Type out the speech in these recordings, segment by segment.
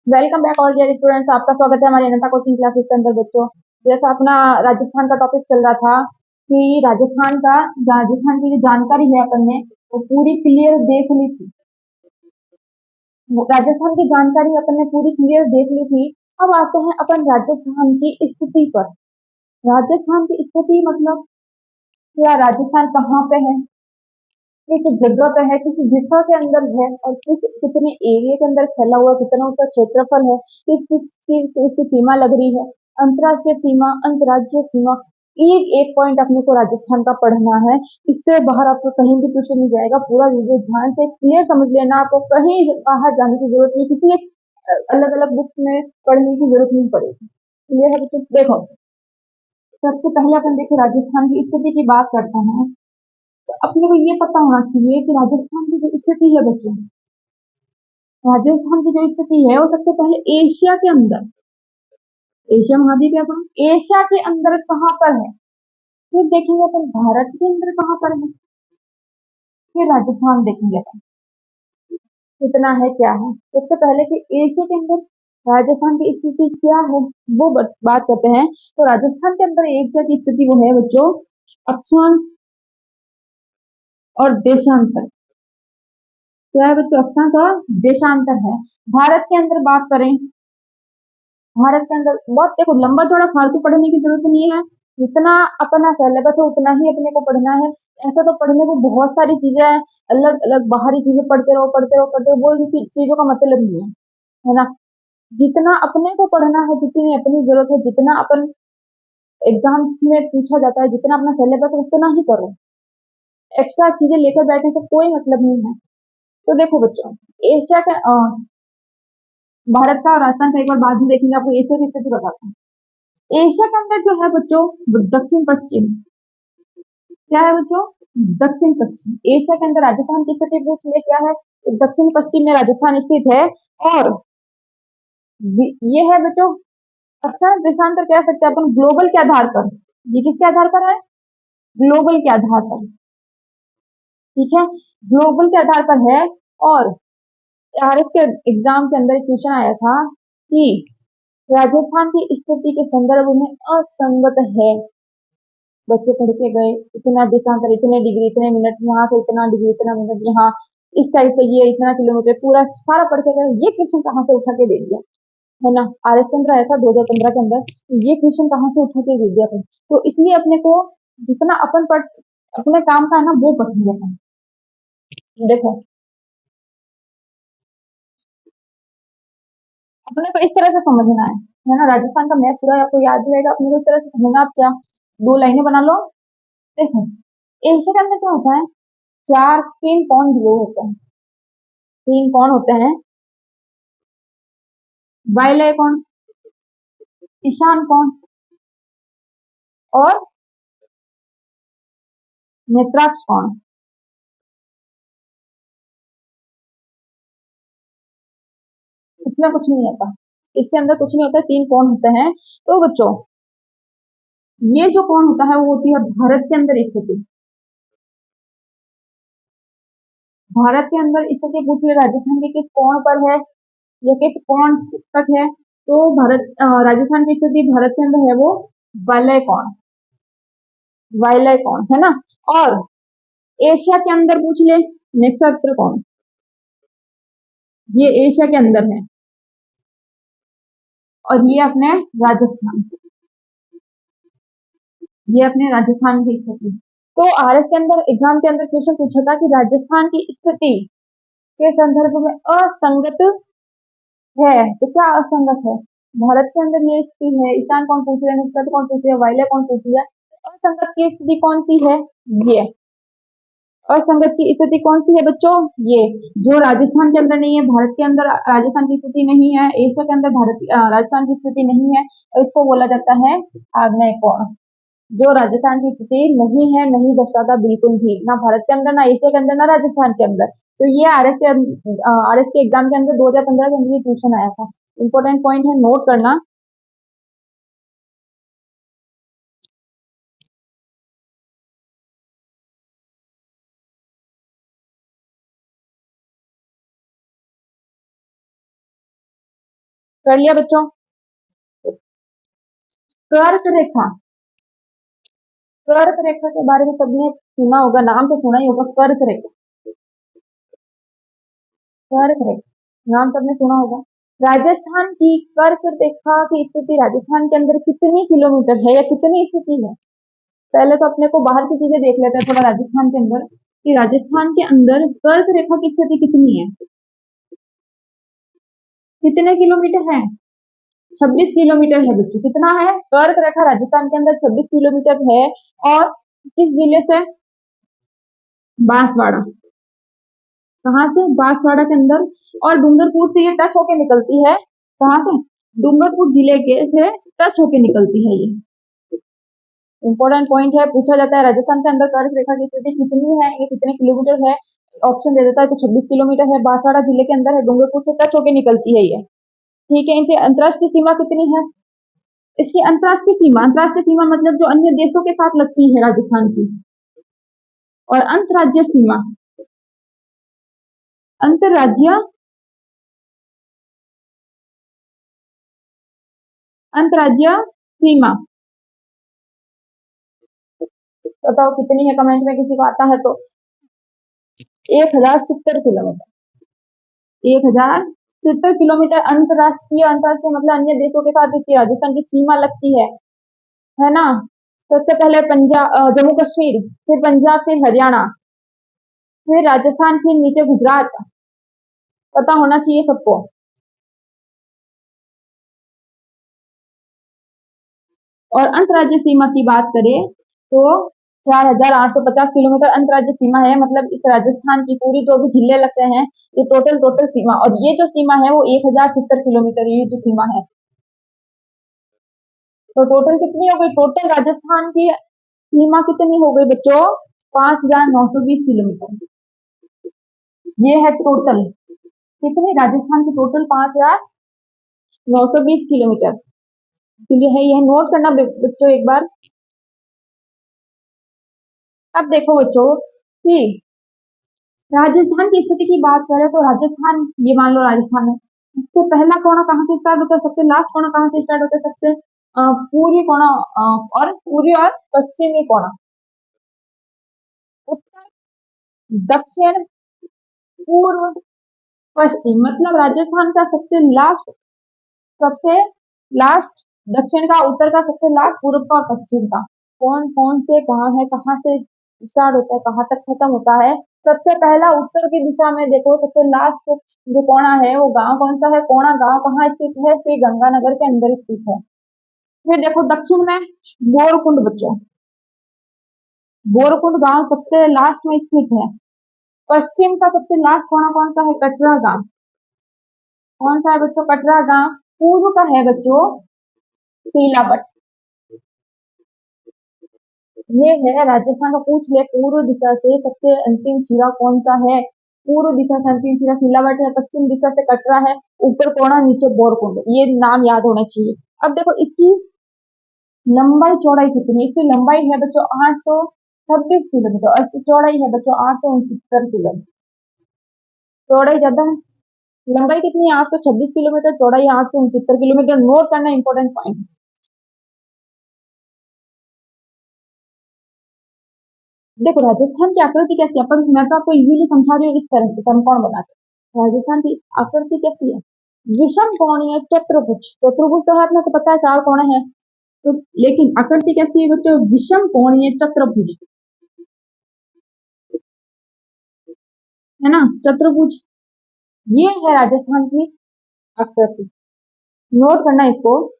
Welcome back all dear students. आपका स्वागत है हमारी अनंता कोचिंग क्लासेस के अंदर। बच्चों, जैसा अपना राजस्थान का टॉपिक चल रहा था कि राजस्थान की जो जानकारी है अपन ने वो पूरी क्लियर देख ली थी। राजस्थान की जानकारी अपन ने पूरी क्लियर देख ली थी। अब आते हैं अपन राजस्थान की स्थिति पर। राजस्थान की स्थिति मतलब क्या, राजस्थान कहाँ पे है, किस जगह पे है, किस दिशा के अंदर है और कितने एरिया के अंदर फैला हुआ, कितना उसका क्षेत्रफल है, इसकी सीमा लग रही है, अंतरराष्ट्रीय सीमा, अंतर्राज्यीय सीमा। एक एक पॉइंट अपने को राजस्थान का पढ़ना है। इससे बाहर आपको कहीं भी क्वेश्चन नहीं जाएगा। पूरा वीडियो ध्यान से क्लियर समझ लेना। आपको कहीं बाहर जाने की जरूरत नहीं, किसी अलग अलग बुक्स में पढ़ने की जरूरत नहीं पड़ेगी। क्लियर है बच्चों? देखो, सबसे पहले अपन देखिए राजस्थान की स्थिति की बात करते हैं। तो अपने को ये पता होना चाहिए कि राजस्थान की जो स्थिति है बच्चों, राजस्थान की जो स्थिति है वो सबसे पहले एशिया के अंदर, एशिया महाद्वीप है अपन, एशिया के अंदर कहाँ पर है। फिर देखेंगे अपन भारत के अंदर कहाँ पर है, फिर राजस्थान देखेंगे अपन कितना है क्या है। सबसे पहले कि एशिया के अंदर राजस्थान की स्थिति क्या है वो बात करते हैं। तो राजस्थान के अंदर एशिया की स्थिति वो है बच्चों, अक्षांश और देशांतर। क्या है बच्चों? अक्षांश और देशांतर है। भारत के अंदर बात करें, भारत के अंदर बहुत देखो लंबा चौड़ा फालतू पढ़ने की जरूरत नहीं है। जितना अपना सिलेबस है उतना ही अपने को पढ़ना है। ऐसा तो पढ़ने को बहुत सारी चीजें हैं, अलग अलग बाहरी चीजें पढ़ते रहो पढ़ते रहो पढ़ते रहो, वो इन चीजों का मतलब नहीं है ना। जितना अपने को पढ़ना है, जितनी अपनी जरूरत है, जितना अपन एग्जाम्स में पूछा जाता है, जितना अपना सिलेबस है उतना ही करो। एक्स्ट्रा चीजें लेकर बैठने से कोई मतलब नहीं है। तो देखो बच्चों, एशिया के भारत का और राजस्थान का एक बार बाद में देखेंगे, आपको एशिया की स्थिति बताता हूँ। एशिया के अंदर जो है बच्चों, दक्षिण पश्चिम, क्या है बच्चों? दक्षिण पश्चिम। एशिया के अंदर राजस्थान की स्थिति पूछ ले क्या है, तो दक्षिण पश्चिम में राजस्थान स्थित है। और ये है बच्चों अक्षांश देशांतर, कह सकते हैं अपन ग्लोबल के आधार पर। ये किसके आधार पर है? ग्लोबल के आधार पर। ठीक है, ग्लोबल के आधार पर है। और आरएस के एग्जाम के अंदर क्वेश्चन आया था कि राजस्थान की स्थिति के संदर्भ में असंगत है। बच्चे पढ़ के गए इतना देशांतर, इतने डिग्री, इतने मिनट, यहाँ से इतना डिग्री, इतना मिनट, यहाँ इस साइड से ये इतना किलोमीटर, पूरा सारा पढ़ के गए। ये क्वेश्चन कहाँ से उठा के दे दिया है ना, आरएस के अंदर आया था 2015 के अंदर। तो ये क्वेश्चन कहाँ से उठा के दे दिया अपन। तो इसलिए अपने को जितना अपन पढ़ अपने काम का है ना वो पढ़ेंगे अपन। देखो, अपने को इस तरह से समझना है ना। राजस्थान का मैप पूरा आपको याद रहेगा, अपने को इस तरह से समझना। आप क्या दो लाइनें बना लो। देखो, एशिया के अंदर क्या होता है, चार तीन कौन दिए होते हैं। तीन कौन होते हैं, वायलय कौन, ईशान कौन और नेत्राक्ष कौन। इसमें कुछ नहीं होता, इसके अंदर कुछ नहीं होता, तीन कौन होते हैं। तो बच्चों, ये जो कौन होता है वो होती है भारत के अंदर स्थिति। भारत के अंदर स्थिति पूछ ले राजस्थान के किस कोण पर है या किस कोण तक है, तो राजस्थान की स्थिति भारत के अंदर है वो वायलय कोण, वायलय कोण है ना। और एशिया के अंदर पूछ ले नक्षत्र कोण, ये एशिया के अंदर है। और ये अपने राजस्थान, ये अपने राजस्थान की स्थिति। तो आरएस के अंदर एग्जाम के अंदर क्वेश्चन पूछा था कि राजस्थान की स्थिति के संदर्भ में असंगत है, तो क्या असंगत है? भारत के अंदर ये स्थिति है, ईशान कौन पूछ लिया, नक्षत्र कौन पूछ लिया, वायलय कौन पूछ लिया, असंगत की स्थिति कौन सी है? ये असंगत की स्थिति कौन सी है बच्चों? ये जो राजस्थान के अंदर नहीं है, भारत के अंदर राजस्थान की स्थिति नहीं है, एशिया के अंदर राजस्थान की स्थिति नहीं है, और इसको बोला जाता है आग्नेय कोण। जो राजस्थान की स्थिति नहीं है, नहीं दर्शाता बिल्कुल भी, ना भारत के अंदर, ना एशिया के अंदर, ना राजस्थान के अंदर। तो ये आरएस के एग्जाम के अंदर 2015 के अंदर ये क्वेश्चन आया था। इंपॉर्टेंट पॉइंट है, नोट करना। कर लिया बच्चों। कर्क रेखा, कर्क रेखा के बारे में सबने सुना होगा, नाम तो सुना ही होगा, कर्क रेखा, कर्क रेखा नाम सबने सुना होगा। राजस्थान की कर्क रेखा की स्थिति राजस्थान के अंदर कितनी किलोमीटर है या कितनी स्थिति है? पहले तो अपने को बाहर की चीजें देख लेते हैं थोड़ा राजस्थान के अंदर, कि राजस्थान के अंदर कर्क रेखा की स्थिति कितनी है, कितने किलोमीटर है? 26 किलोमीटर है बच्चों। कितना है? कर्क रेखा राजस्थान के अंदर 26 किलोमीटर है। और किस जिले से? बांसवाड़ा। कहाँ से? बांसवाड़ा के अंदर। और डूंगरपुर से ये टच होके निकलती है। कहाँ से? डूंगरपुर जिले के से टच होके निकलती है ये। इंपॉर्टेंट पॉइंट है, पूछा जाता है राजस्थान के अंदर कर्क रेखा की स्थिति कितनी है, ये कितने किलोमीटर है, ऑप्शन दे देता है तो 26 किलोमीटर है, बांसवाड़ा जिले के अंदर है, डूंगरपुर से टच होके निकलती है ये। ठीक है, इनकी अंतरराष्ट्रीय सीमा कितनी है? इसकी अंतरराष्ट्रीय सीमा मतलब जो अन्य देशों के साथ लगती है राजस्थान की। और अंतर्राज्यीय सीमा, अंतर्राज्यीय अंतर्राज्यीय सीमा बताओ कितनी है, कमेंट में किसी को आता है तो। 1070 किलोमीटर, 1070 किलोमीटर अंतरराष्ट्रीय, अंतरराष्ट्रीय मतलब अन्य देशों के साथ इसकी राजस्थान की सीमा लगती है ना। सबसे पहले पंजाब, जम्मू कश्मीर, फिर पंजाब, फिर हरियाणा, फिर राजस्थान, फिर नीचे गुजरात। पता होना चाहिए सबको। और अंतर्राज्यीय सीमा की बात करें तो 4850 किलोमीटर अंतर्राज्यीय सीमा है, मतलब इस राजस्थान की पूरी जो भी जिले लगते हैं ये टोटल सीमा, और ये जो सीमा है वो 1070 किलोमीटर ये जो सीमा है। तो टोटल कितनी हो गई? टोटल राजस्थान की सीमा कितनी हो गई बच्चों? 5920 किलोमीटर। ये है टोटल, कितनी? राजस्थान की टोटल 5920 किलोमीटर। तो ये है, यह नोट करना बच्चों एक बार। अब देखो बच्चों कि राजस्थान की स्थिति की बात करें तो राजस्थान, ये मान लो राजस्थान है, सबसे पहला कोना कहाँ से स्टार्ट होता है, सबसे लास्ट कोना कहाँ से स्टार्ट होता है? सबसे पूर्वी कोना, और पूर्वी और पश्चिमी कोना, उत्तर, दक्षिण, पूर्व, पश्चिम, मतलब राजस्थान का सबसे लास्ट दक्षिण का, उत्तर का सबसे लास्ट, पूर्व का और पश्चिम का, कौन कौन से कहाँ है, कहाँ से स्टार्ट होता है, कहाँ तक खत्म होता है। सबसे पहला उत्तर की दिशा में देखो, सबसे लास्ट जो कोना है वो गांव कौन सा है? कोना गांव कहाँ स्थित है? श्री गंगानगर के अंदर स्थित है। फिर देखो दक्षिण में बोरकुंड बच्चों, बोरकुंड गांव सबसे लास्ट में स्थित है। पश्चिम का सबसे लास्ट कोना कौन सा है? कटरा गांव। कौन सा है बच्चों? कटरा गांव। पूर्व का है बच्चों सीलावट। ये है राजस्थान का, पूछ ले पूर्व दिशा से सबसे अंतिम सिरा कौन सा है? पूर्व दिशा से अंतिम सिरा सिलावट है, पश्चिम दिशा से कटरा है, ऊपर कोना, नीचे बोरकुंड, ये नाम याद होना चाहिए। अब देखो इसकी लंबाई चौड़ाई कितनी? इसकी लंबाई है बच्चों 826 किलोमीटर और इसकी चौड़ाई है बच्चों 869 किलोमीटर। चौड़ाई ज्यादा है, लंबाई कितनी है? 826 किलोमीटर, चौड़ाई 869 किलोमीटर। नोट करना इंपॉर्टेंट पॉइंट। देखो राजस्थान की आकृति कैसी है, अपन मैं तो आपको इजीली समझा रही हूँ इस तरह से, समकोण बनाते। राजस्थान की आकृति कैसी है? विषम कोणीय चतुर्भुज, चतुर्भुज तो है अपने को पता है, चार कोण है तो, लेकिन आकृति कैसी है बच्चों? विषम कोणीय चतुर्भुज, है ना, चतुर्भुज। ये है राजस्थान की आकृति, नोट करना इसको।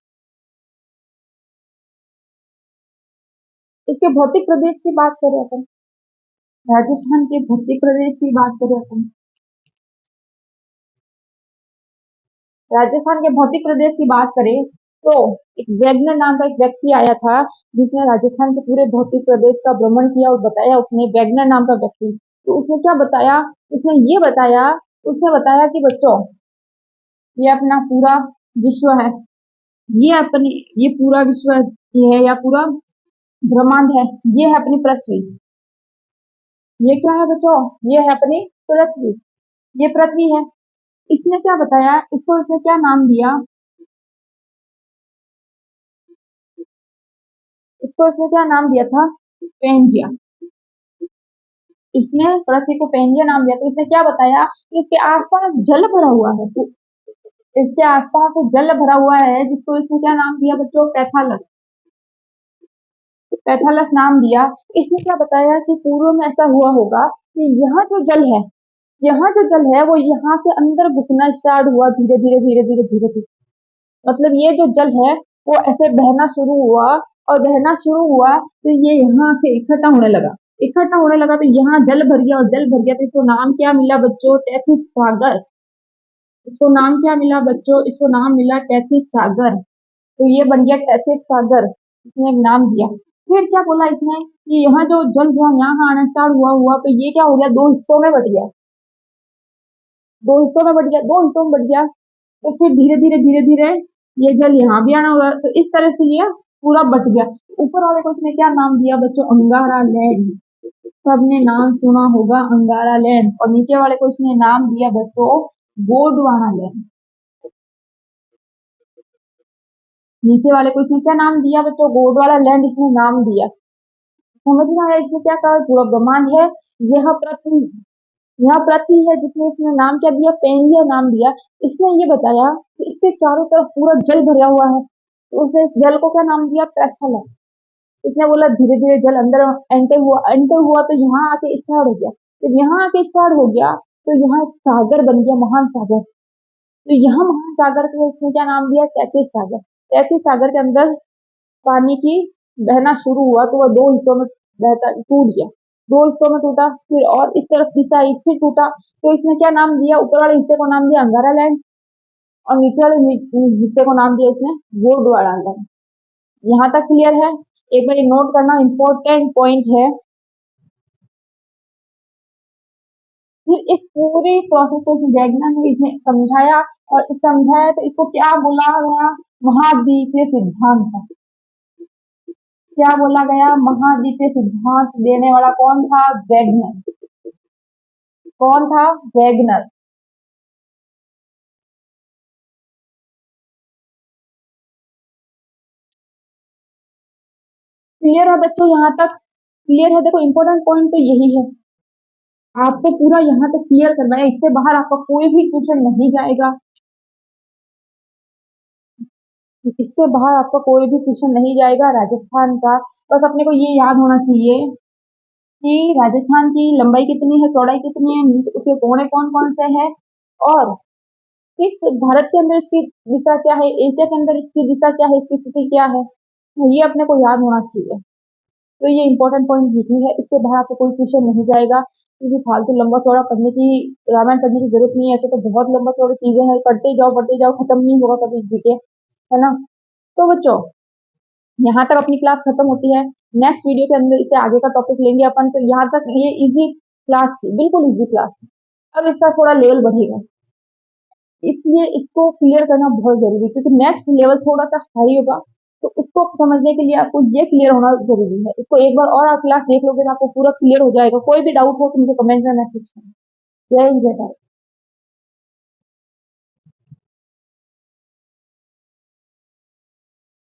इसके भौतिक प्रदेश की बात करें अपन, राजस्थान के भौतिक प्रदेश की बात करें अपन, राजस्थान के भौतिक प्रदेश की बात करें तो एक वैगनर नाम का एक व्यक्ति आया था जिसने राजस्थान के पूरे भौतिक प्रदेश का भ्रमण किया और बताया, उसने, वैगनर नाम का व्यक्ति, तो उसने क्या बताया? उसने बताया कि बच्चों ये अपना पूरा विश्व है, ये अपनी, ये पूरा विश्व ये है, या पूरा ब्रह्मांड है, ये है अपनी पृथ्वी। ये क्या है बच्चों? ये है अपनी पृथ्वी, ये पृथ्वी है। इसने क्या बताया? इसको इसने क्या नाम दिया? इसको इसने क्या नाम दिया था? पेंजिया। इसने पृथ्वी को पेंजिया नाम दिया। तो इसने क्या बताया कि इसके आसपास जल भरा हुआ है, तो इसके आसपास जल भरा हुआ है, जिसको इसने क्या नाम दिया बच्चों? पैथालस। पैथालस नाम दिया। इसने क्या बताया कि पूर्व में ऐसा हुआ होगा कि यहाँ जो जल है, यहाँ जो जल है वो यहाँ से अंदर घुसना स्टार्ट हुआ, धीरे धीरे धीरे धीरे धीरे धीरे। मतलब ये जो जल है वो ऐसे बहना शुरू हुआ, और बहना शुरू हुआ तो ये यहाँ से इकट्ठा होने लगा। इकट्ठा होने लगा तो यहाँ जल भर गया, और जल भर गया तो इसको नाम क्या मिला बच्चों? तैथिस सागर। इसको नाम क्या मिला बच्चों? इसको नाम मिला तैथिस सागर। तो ये बन गया तैथिस सागर, इसने एक नाम दिया। फिर क्या बोला इसने कि यहाँ जो जल था यहाँ आना स्टार्ट हुआ हुआ तो ये क्या हो गया? दो हिस्सों में बट गया, दो हिस्सों में बट गया, दो हिस्सों में बट गया। तो फिर धीरे धीरे धीरे धीरे ये जल यहाँ भी आना होगा, तो इस तरह से ये पूरा बट गया। ऊपर वाले को इसने क्या नाम दिया बच्चों? अंगारा लैंड। सबने नाम सुना होगा अंगारा लैंड। और नीचे वाले को इसने नाम दिया बच्चों गोंडवाना लैंड। नीचे वाले को इसने क्या नाम दिया बच्चों? गोंडवाना लैंड इसने नाम दिया। समझ में आया इसने क्या कहा? पूरा ब्रह्मांड है, यह पृथ्वी, यह पृथ्वी है, जिसने इसने नाम क्या दिया? पेंगिया नाम दिया। इसने ये बताया कि इसके चारों तरफ पूरा जल भरा हुआ है, तो उसने इस जल को क्या नाम दिया? पैथालस। इसने बोला धीरे धीरे जल अंदर एंटर हुआ तो यहाँ आके स्टार्ट हो गया। जब यहाँ आके स्टार्ट हो गया तो यहाँ एक सागर बन गया, महान सागर। तो यहाँ महान सागर का इसने क्या नाम दिया? तैतीस सागर। तैतीस सागर के अंदर पानी की बहना शुरू हुआ तो वह दो हिस्सों में बहता टूट गया, दो हिस्सों में टूटा। फिर और इस तरफ दिशा फिर टूटा, तो इसने क्या नाम दिया? ऊपर वाले हिस्से को नाम दिया अंगारा लैंड, और नीचे वाले हिस्से को नाम दिया इसने गोंडवाना लैंड। यहाँ तक क्लियर है? एक बार नोट करना, इंपॉर्टेंट पॉइंट है। फिर इस पूरी प्रोसेस को इसने वैज्ञानिक ने इसने समझाया, और इस समझाया तो इसको क्या बोला गया? महाद्वीपीय सिद्धांत। क्या बोला गया? महाद्वीपीय सिद्धांत देने वाला कौन था? वैगनर। कौन था? वैगनर। क्लियर है बच्चों? यहाँ तक क्लियर है? देखो इंपॉर्टेंट पॉइंट तो यही है, आपको पूरा यहाँ तक क्लियर करना है, इससे बाहर आपका कोई भी क्वेश्चन नहीं जाएगा, इससे बाहर आपका कोई भी क्वेश्चन नहीं जाएगा राजस्थान का। बस अपने को ये याद होना चाहिए कि राजस्थान की लंबाई कितनी है, चौड़ाई कितनी है, उसके कोने कौन कौन से हैं, और इस भारत के अंदर इसकी दिशा क्या है, एशिया के अंदर इसकी दिशा क्या है, इसकी स्थिति क्या है, ये अपने को याद होना चाहिए। तो ये इंपॉर्टेंट पॉइंट यही है, इससे बाहर आपको कोई क्वेश्चन नहीं जाएगा, क्योंकि फालतू लंबा चौड़ा पढ़ने की, रामायण पढ़ने की जरूरत नहीं है। ऐसे तो बहुत लंबा चौड़ा चीजें हैं, पढ़ते जाओ खत्म नहीं होगा कभी जीके, है ना। तो बच्चों यहाँ तक अपनी क्लास खत्म होती है। नेक्स्ट वीडियो के अंदर इससे आगे का टॉपिक लेंगे अपन। तो यहाँ तक ये इजी क्लास थी, बिल्कुल इजी क्लास थी। अब इसका थोड़ा लेवल बढ़ेगा, इसलिए इसको क्लियर करना बहुत जरूरी है, क्योंकि नेक्स्ट लेवल थोड़ा सा हाई होगा। तो उसको समझने के लिए आपको ये क्लियर होना जरूरी है। इसको एक बार और आप क्लास देख लोगे तो आपको पूरा क्लियर हो जाएगा। कोई भी डाउट हो तो मुझे कमेंट में मैसेज करें। जय हिंद, जय भारत।